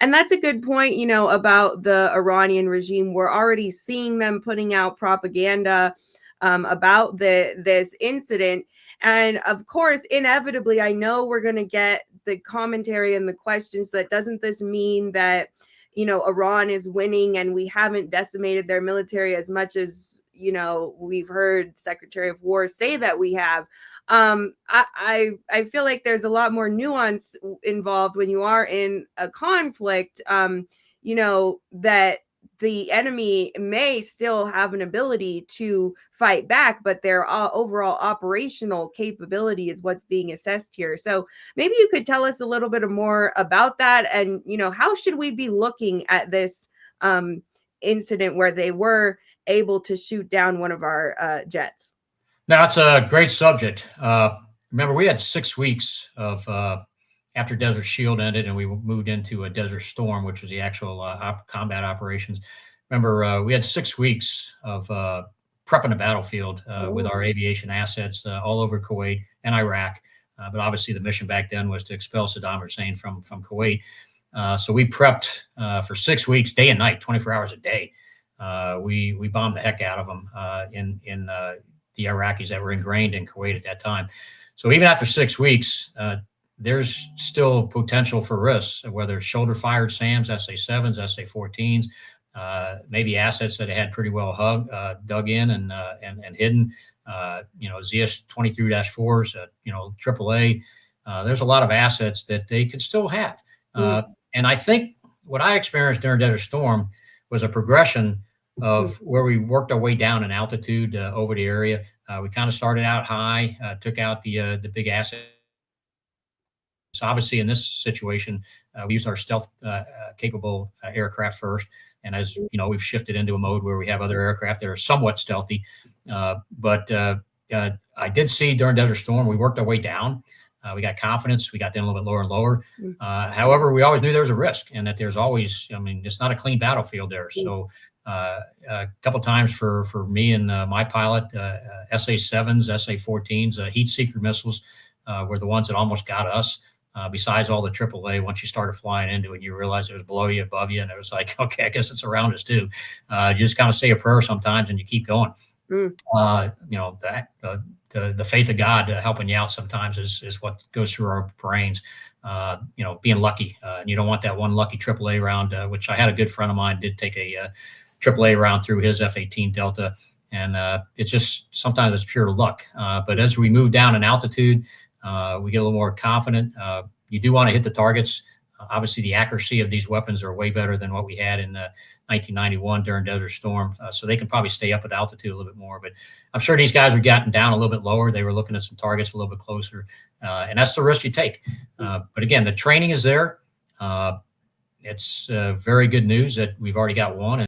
And that's a good point, about the Iranian regime. We're already seeing them putting out propaganda about this incident. And of course, inevitably, I know we're going to get the commentary and the questions that doesn't this mean that, Iran is winning and we haven't decimated their military as much as, we've heard Secretary of War say that we have. I feel like there's a lot more nuance involved when you are in a conflict, that the enemy may still have an ability to fight back, but their overall operational capability is what's being assessed here. So maybe you could tell us a little bit more about that, and how should we be looking at this incident where they were able to shoot down one of our jets? Now, it's a great subject. Remember, we had 6 weeks of after Desert Shield ended, and we moved into a Desert Storm, which was the actual combat operations. Remember, we had 6 weeks of prepping the battfield with our aviation assets all over Kuwait and Iraq. But obviously, the mission back then was to expel Saddam Hussein from Kuwait. So we prepped for 6 weeks, day and night, 24 hours a day. We bombed the heck out of them in the Iraqis that were ingrained in Kuwait at that time. So even after 6 weeks, there's still potential for risks, whether it's shoulder-fired SAMs, SA-7s, SA-14s, maybe assets that had pretty well dug in and hidden, ZS-23-4s, AAA. There's a lot of assets that they could still have. And I think what I experienced during Desert Storm was a progression of where we worked our way down in altitude over the area. We kind of started out high, took out the big assets. So obviously in this situation, we used our stealth capable aircraft first. And as you know, we've shifted into a mode where we have other aircraft that are somewhat stealthy. But I did see during Desert Storm, we worked our way down. We got confidence. We got down a little bit lower and lower. However, we always knew there was a risk and that there's always, it's not a clean battlefield there. So a couple of times for me and my pilot, SA-7s, SA-14s, heat seeker missiles were the ones that almost got us. Besides all the AAA, once you started flying into it, you realize it was below you, above you, and it was like, okay, I guess it's around us too. You just kind of say a prayer sometimes and you keep going. The faith of God helping you out sometimes is what goes through our brains. Being lucky. You don't want that one lucky AAA round, which I had a good friend of mine did take a AAA round through his F-18 Delta. And it's just, sometimes it's pure luck. But as we move down in altitude, we get a little more confident. You do want to hit the targets. Obviously, the accuracy of these weapons are way better than what we had in 1991 during Desert Storm. So they can probably stay up at altitude a little bit more. But I'm sure these guys are getting down a little bit lower. They were looking at some targets a little bit closer. And that's the risk you take. But again, the training is there. It's very good news that we've already got one.